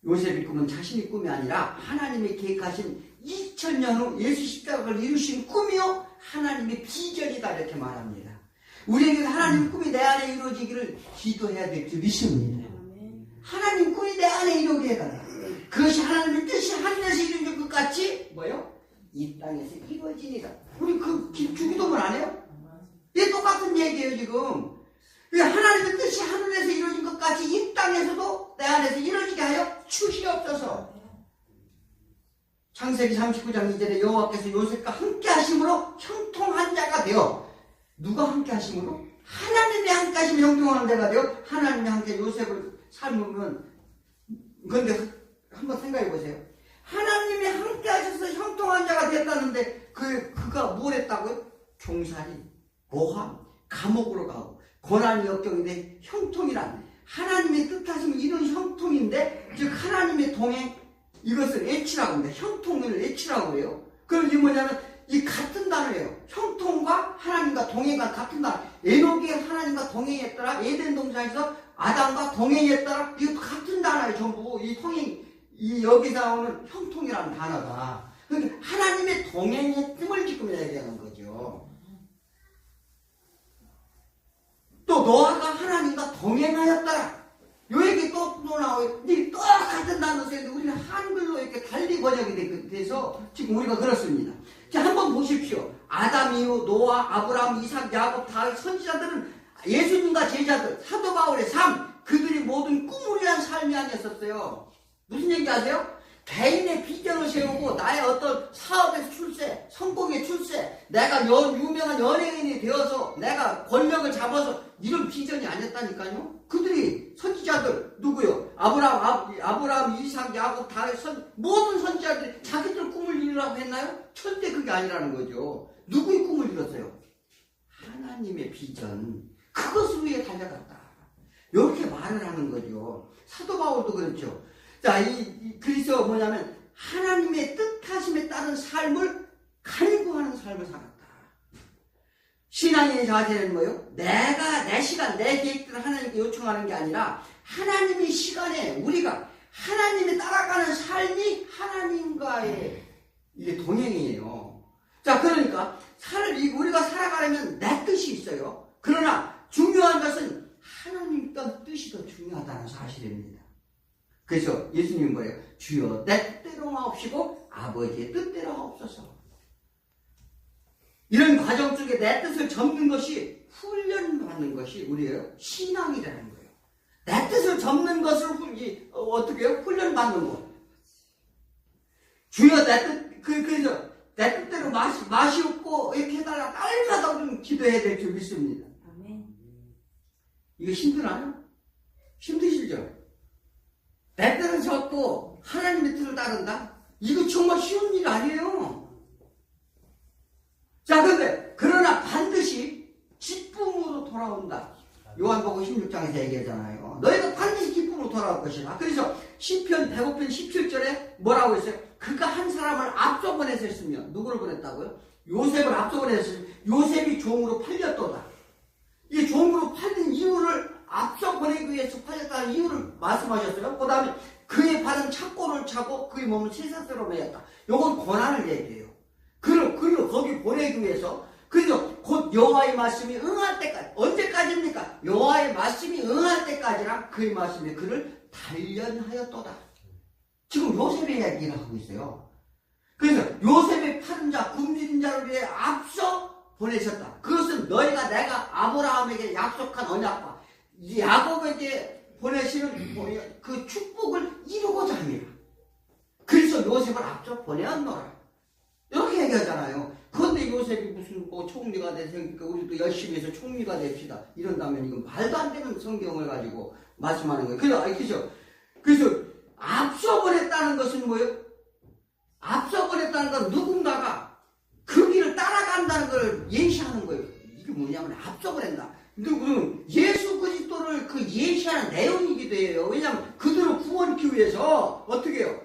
요셉의 꿈은 자신의 꿈이 아니라 하나님이 계획하신 2000년 후 예수 십자가를 이루신 꿈이요 하나님의 비전이다 이렇게 말합니다. 우리에게 하나님의 꿈이 내 안에 이루어지기를 기도해야 될 줄 믿습니다. 하나님 꿈이 내 안에 이루어지게 해달라. 그것이 하나님의 뜻이 하늘에서 이루어진 것 같이 뭐요? 이 땅에서 이루어지니라. 우리 주기도문 안 해요? 이게 똑같은 얘기예요 지금. 하나님의 뜻이 하늘에서 이루어진 것 같이 이 땅에서도 내 안에서 이루어지게 하여 주시옵소서. 창세기 39장 2절에 여호와께서 요셉과 함께 하심으로 형통한 자가 되어 누가 함께 하심으로? 하나님이 함께 하시면 형통하는 자가 되어 하나님이 함께 요셉을 삶으면 그런데 한번 생각해 보세요. 하나님이 함께 하셔서 형통한 자가 됐다는데 그가 뭘 했다고요? 종살이, 모함, 감옥으로 가고 고난이 역경인데 형통이란 하나님의 뜻하시면 이런 형통인데 즉 하나님의 동행 이것을 애치라고 합니다. 형통을 애치라고 해요. 그럼 이게 뭐냐면 이 같은 단어예요. 형통과 하나님과 동행과 같은 단어. 에녹이 하나님과 동행했더라. 에덴 동산에서 아담과 동행했더라. 이거 같은 단어예요. 전부 이 통행 이 여기서 나오는 형통이라는 단어가. 그러니까 하나님 하나님의 동행했음을 지금 얘기하는 거죠. 또 노아가 하나님과 동행하였더라. 요 얘기 또 나와요. 똑같은 단어 쓰는데 우리는 한글로 이렇게 달리 번역이 돼서 지금 우리가 그렇습니다. 자, 한번 보십시오. 아담 이후 노아, 아브라함, 이삭, 야곱, 다윗 선지자들은 예수님과 제자들, 사도 바울의 삶, 그들이 모든 꿈을 위한 삶이 아니었었어요. 무슨 얘기 아세요? 개인의 비전을 세우고 나의 어떤 사업에서 출세, 성공의 출세, 내가 유명한 연예인이 되어서 내가 권력을 잡아서 이런 비전이 아니었다니까요. 그들이 선지자들 누구요? 아브라함, 이삭, 야곱, 다윗 모든 선지자들이 자기들 꿈을 이루라고 했나요? 절대 그게 아니라는 거죠. 누구의 꿈을 이뤘어요? 하나님의 비전, 그것을 위해 달려갔다. 이렇게 말을 하는 거죠. 사도 바울도 그렇죠. 자, 그래서 뭐냐면 하나님의 뜻하심에 따른 삶을 간구하는 삶을 살았다. 신앙의 자세는 뭐예요? 내가 내 시간, 내 계획들을 하나님께 요청하는 게 아니라 하나님의 시간에 우리가 하나님에 따라가는 삶이 하나님과의 이게 동행이에요. 자, 그러니까 우리가 살아가려면 내 뜻이 있어요. 그러나 중요한 것은 하나님 뜻이 더 중요하다는 사실입니다. 그래서 예수님은 뭐예요? 주여 내 뜻대로 하옵시고 아버지의 뜻대로 하옵소서. 이런 과정 속에 내 뜻을 접는 것이 훈련받는 것이 우리의 신앙이라는 거예요. 내 뜻을 접는 것을 어떻게 해요? 훈련받는 것. 주여 내 뜻, 그래서 내 뜻대로 맛이 없고 이렇게 해달라 딸마다 좀 기도해야 될 줄 믿습니다. 아멘. 이거 힘드나요? 힘드시죠? 내 뜻을 접고 하나님의 뜻을 따른다? 이거 정말 쉬운 일 아니에요. 자, 그러나 반드시 기쁨으로 돌아온다. 요한복음 16장에서 얘기하잖아요. 너희가 반드시 기쁨으로 돌아올 것이다. 그래서 시편 105편 17절에 뭐라고 했어요? 그가 한 사람을 앞서 보내셨으며, 누구를 보냈다고요? 요셉을 앞서 보내셨으며 요셉이 종으로 팔렸도다. 이 종으로 팔린 이유를 앞서 보내기 위해서 팔렸다는 이유를 말씀하셨어요. 그 다음에 그의 발은 착고를 차고 그의 몸은 쇠사슬로 매였다. 요건 고난을 얘기해요. 그리고 거기 보내기 위해서, 그래서 곧 여호와의 말씀이 응할 때까지, 언제까지입니까? 여호와의 말씀이 응할 때까지랑 그의 말씀에 그를 단련하였도다. 지금 요셉의 이야기를 하고 있어요. 그래서 요셉의 파는 자, 굶주린 자를 위해 앞서 보내셨다. 그것은 내가 아브라함에게 약속한 언약과 야곱에게 보내시는 그 축복을 이루고자 합니다. 그래서 요셉을 앞서 보내었노라. 이렇게 얘기하잖아요. 그런데 요셉이 무슨 총리가 돼서 우리도 열심히 해서 총리가 됩시다. 이런다면 이건 말도 안 되는 성경을 가지고 말씀하는 거예요. 그래서 앞서 보냈다는 것은 뭐예요? 앞서 보냈다는 건 누군가가 그 길을 따라간다는 걸 예시하는 거예요. 이게 뭐냐면 앞서 보낸다. 그럼 예수 그리스도를 그 예시하는 내용이기도 해요. 왜냐하면 그들을 구원하기 위해서 어떻게 해요?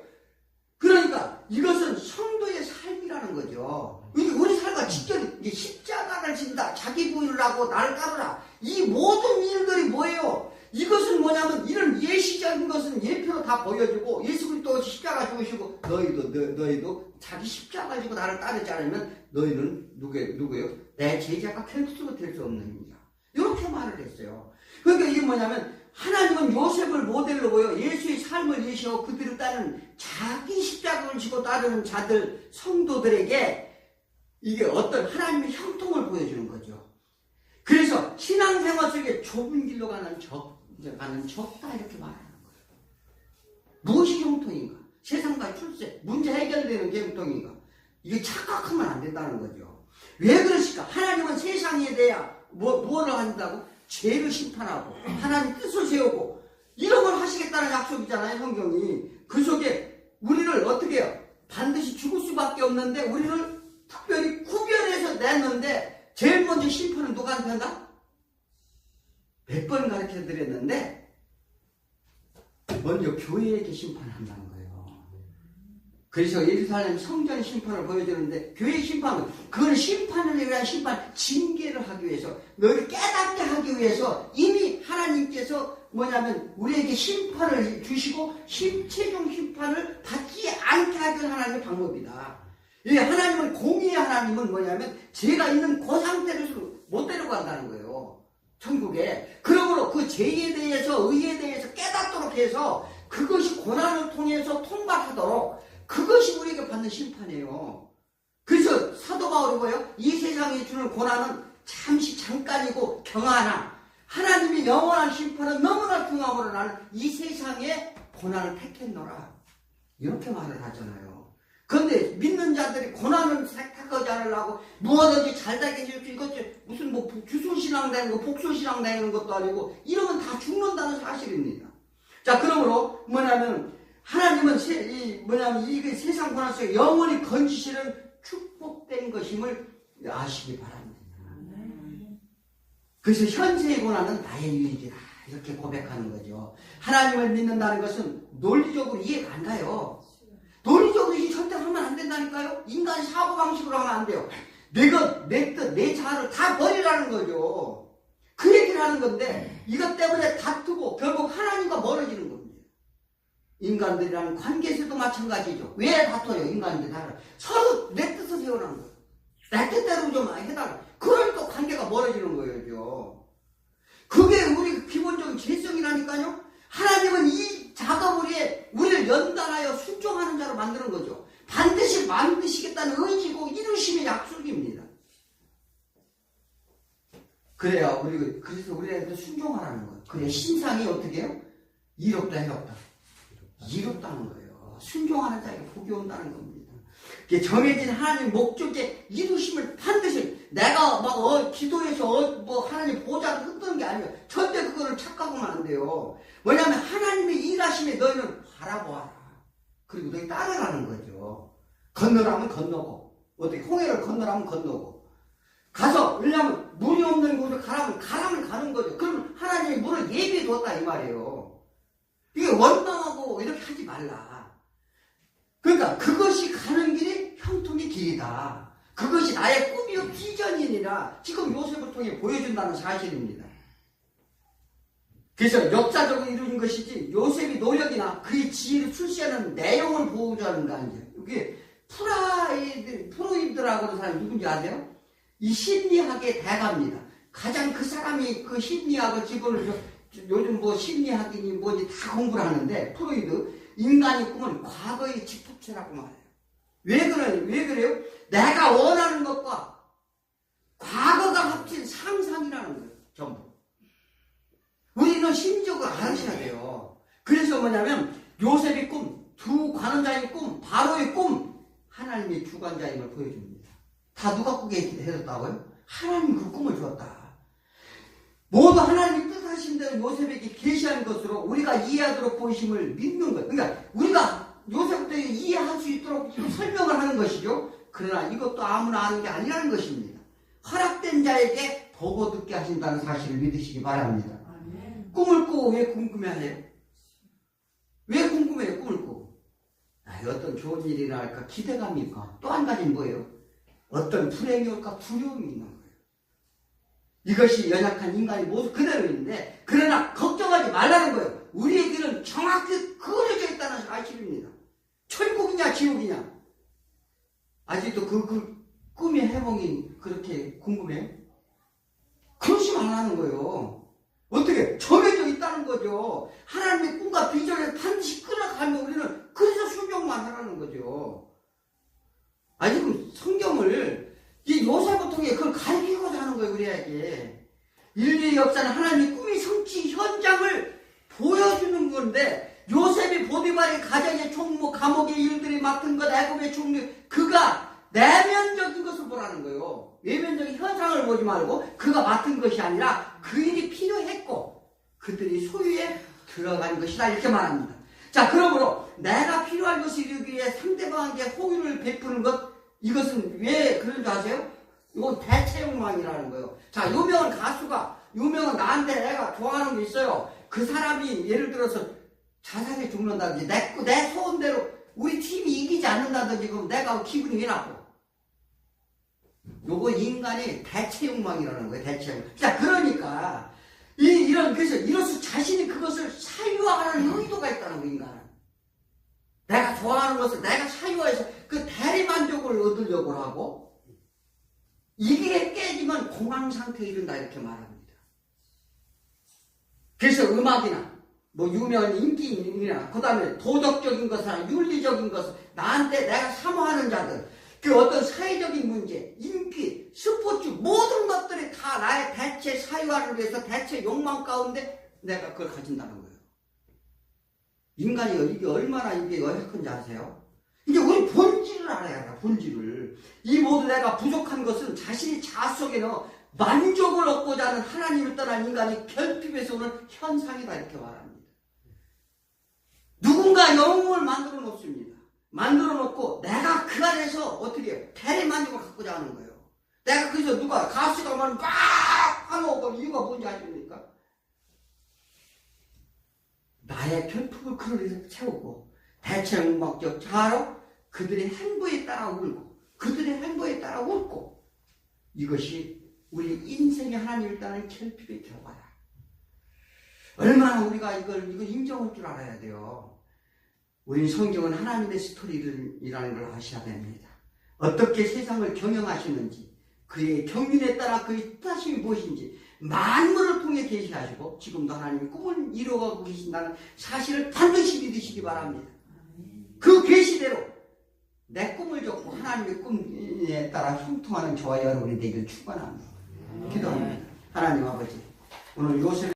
그러니까 이것은 성도의 삶이라는 거죠. 우리 삶과 직접 십자가를 진다, 자기 부인을 하고 나를 따르라. 이 모든 일들이 뭐예요? 이것은 뭐냐면 이런 예시적인 것은 예표로 다 보여주고 예수 그리스도 십자가 죽으시고 너희도 자기 십자가 지고 나를 따르지 않으면 너희는 누구예요? 내 제자가 결코 될 수 없는 이냐. 이렇게 말을 했어요. 그러니까 이게 뭐냐면 하나님은 요셉을 모델로 보여 예수의 삶을 예시하고 그들을 따르는 자기 십자가를 지고 따르는 자들, 성도들에게 이게 어떤 하나님의 형통을 보여주는 거죠. 그래서 신앙생활 속에 좁은 길로 가는 적다 이렇게 말하는 거예요. 무엇이 형통인가? 세상과 출세, 문제 해결되는 게 형통인가? 이게 착각하면 안 된다는 거죠. 왜 그러실까? 하나님은 세상에 대해 뭐를 한다고? 죄를 심판하고 하나님 뜻을 세우고 이런 걸 하시겠다는 약속이잖아요, 성경이. 그 속에 우리를 어떻게 해요? 반드시 죽을 수밖에 없는데 우리를 특별히 구별해서 냈는데 제일 먼저 심판은 누구한테 한다? 몇 번 가르쳐 드렸는데 먼저 교회에게 심판한다는 거예요. 그래서 예루살렘 성전 심판을 보여주는데 교회 심판은 그건 심판을 위한 심판, 징계를 하기 위해서 너희를 깨닫게 하기 위해서 이미 하나님께서 뭐냐면 우리에게 심판을 주시고 최종 심판을 받지 않게 하기 위한 하나님의 방법이다. 이 하나님은 공의의 하나님은 뭐냐면 죄가 있는 그 상태로 못 데려간다는 거예요. 천국에. 그러므로 그 죄에 대해서 의에 대해서 깨닫도록 해서 그것이 고난을 통해서 통과하도록 그것이 우리에게 받는 심판이에요. 그래서 사도 바울이 뭐예요? 이 세상에 주는 고난은 잠시 잠깐이고 경하나 하나님의 영원한 심판은 너무나 중함으로 나는 이 세상에 고난을 택했노라. 이렇게 말을 하잖아요. 그런데 믿는 자들이 고난을 택하지 않으려고 무엇든지 잘 되게 해줄 수 이것 무슨 뭐 주소신앙 되는 거 복소신앙 되는 것도 아니고 이러면 다 죽는다는 사실입니다. 자, 그러므로 뭐냐면 하나님은 이게 세상 고난 속에 영원히 건지시는 축복된 것임을 아시기 바랍니다. 그래서 현세의 고난은 나의 유익이다 이렇게 고백하는 거죠. 하나님을 믿는다는 것은 논리적으로 이해가 안 가요. 논리적으로 이 절대 하면 안 된다니까요. 인간 사고방식으로 하면 안 돼요. 내가 내 뜻, 내 자아를 다 버리라는 거죠. 그 얘기를 하는 건데 이것 때문에 다투고 결국 하나님과 멀어지는 겁니다. 인간들이라는 관계에서도 마찬가지죠. 왜 다퉈요? 인간들 다 서로 내 뜻을 세우라는 거예요. 내 뜻대로 좀 해달라. 그러니까 관계가 멀어지는 거예요. 그게 우리 기본적인 죄성이라니까요. 하나님은 이 작업을 위해 우리를 연단하여 순종하는 자로 만드는 거죠. 반드시 만드시겠다는 의지고 이루심의 약속입니다. 그래서 우리한테 순종하라는 거예요. 그래 신상이 어떻게 해요? 이롭다 해롭다. 이롭다는 거예요. 순종하는 자에게 복이 온다는 겁니다. 정해진 하나님 목적에 이루심을 반드시 내가 막 기도해서 하나님 보좌를 흔드는 게 아니에요. 절대 그거를 착각하면 안 돼요. 왜냐하면 하나님의 일하심에 너희는 바라보아라. 그리고 너희 따르라는 거죠. 건너라면 건너고 어떻게 홍해를 건너라면 건너고 가서 왜냐하면 물이 없는 곳을 가라면 가는 거죠. 그럼 하나님이 물을 예비해 뒀다 이 말이에요. 이게 원망하고 이렇게 하지 말라. 그러니까 그것이 가는 길이 형통의 길이다. 그것이 나의 꿈이요 비전이니라 지금 요셉을 통해 보여준다는 사실입니다. 그래서 역사적으로 이루어진 것이지 요셉의 노력이나 그의 지혜를 출시하는 내용을 보여주는 거 아니에요. 이게 프로이드라고 하는 사람이 누군지 아세요? 이 심리학의 대가입니다. 가장 그 사람이 그 심리학을 요즘 심리학이니 뭐지 다 공부를 하는데 프로이드 인간의 꿈은 과거의 집합체라고 말해요. 왜 그래요? 내가 원하는 것과 과거가 합친 상상이라는 거예요. 전부. 우리는 심적으로 알아셔야 돼요. 그래서 뭐냐면 요셉의 꿈, 두 관원자의 꿈, 바로의 꿈 하나님의 주관자임을 보여줍니다. 다 누가 꾸게 해줬다고요? 하나님이 그 꿈을 주었다. 모두 하나님이 뜻하신 대로 요셉에게 계시한 것으로 우리가 이해하도록 보이심을 믿는 거예요. 그러니까 우리가 요셉부터 이해할 수 있도록 설명을 하는 것이죠. 그러나 이것도 아무나 아는 게 아니라는 것입니다. 허락된 자에게 보고 듣게 하신다는 사실을 믿으시기 바랍니다. 꿈을 꾸고 왜 궁금해하세요? 왜 궁금해요? 꿈을 꾸고 어떤 좋은 일이나 할까 기대감이 있까 또 한 가지는 뭐예요? 어떤 불행이 올까 두려움이 있는 거예요. 이것이 연약한 인간의 모습 그대로인데 그러나 걱정하지 말라는 거예요. 우리의 길은 정확히 그려져 있다는 사실입니다. 천국이냐 지옥이냐 아직도 그 꿈의 해몽이 그렇게 궁금해요? 그러지 말라는 거예요. 어떻게 정해져 있다는 거죠. 하나님의 꿈과 비전을 반드시 끌어가면 우리는 그래서 순종만 하라는 거죠. 지금 성경을 이 요셉을 통해 그걸 가르치고자 하는 거예요. 우리에게 인류의 역사는 하나님의 꿈의 성취 현장을 보여주는 건데 요셉이 보디발의 가정의 총무 감옥의 일들이 맡은 것 애굽의 총리 그가 내면적인 것을 보라는 거예요. 외면적인 현상을 보지 말고 그가 맡은 것이 아니라 그 일이 필요했고 그들이 소유에 들어간 것이다 이렇게 말합니다. 자, 그러므로 내가 필요한 것을 이루기 위해 상대방에게 호의를 베푸는 것 이것은 왜 그런 줄 아세요? 이건 대체욕망이라는 거예요. 자, 유명한 나한테 내가 좋아하는 게 있어요. 그 사람이 예를 들어서 자살해 죽는다든지 내 소원대로 우리 팀이 이기지 않는다든지 그럼 내가 기분이 왜 나빠? 요거 인간의 대체욕망이라는 거예요. 대체욕망. 자, 그러니까 그래서 이로써 자신이 그것을 사유화하는 의도가 있다는 거예요. 인간은. 내가 좋아하는 것을 내가 사유화해서 그 대리만족을 얻을 만들려고 하고 이게 깨지면 공황 상태에 이른다 이렇게 말합니다. 그래서 음악이나 뭐 유명한 인기인이나 그 다음에 도덕적인 것이나 윤리적인 것 나한테 내가 사모하는 자들 그 어떤 사회적인 문제, 인기, 스포츠 모든 것들이 다 나의 대체 사유화를 위해서 대체 욕망 가운데 내가 그걸 가진다는 거예요. 인간이 이게 얼마나 이게 연약한지 아세요? 이게 우리 본질을 알아야 돼. 본질을. 이 모두 내가 부족한 것은 자신이 자아 속에 넣어 만족을 얻고자 하는 하나님을 떠난 인간이 결핍에서 오는 현상이다 이렇게 말합니다. 누군가 영웅을 만들어 놓습니다. 만들어 놓고 내가 그 안에서 어떻게 해요? 대리만족을 갖고자 하는 거예요. 내가 그래서 누가 가수가 막 하는 거 이유가 뭔지 아십니까? 나의 결핍을 그를 채우고 대체음악적 자아로 그들의 행보에 따라 울고 그들의 행보에 따라 웃고 이것이 우리 인생의 하나님을 따르는 결핍의 결과야. 얼마나 우리가 이걸 인정할 줄 알아야 돼요. 우리 성경은 하나님의 스토리라는 걸 아셔야 됩니다. 어떻게 세상을 경영하시는지 그의 경륜에 따라 그의 뜻하심이 무엇인지 만물을 통해 계시하시고 지금도 하나님이 꿈을 이루어가고 계신다는 사실을 반드시 믿으시기 바랍니다. 그 계시대로 내 꿈을 줬고 하나님의 꿈에 따라 형통하는 저와 여러분이 되기를 축원합니다. 기도합니다. 하나님 아버지 오늘 이것을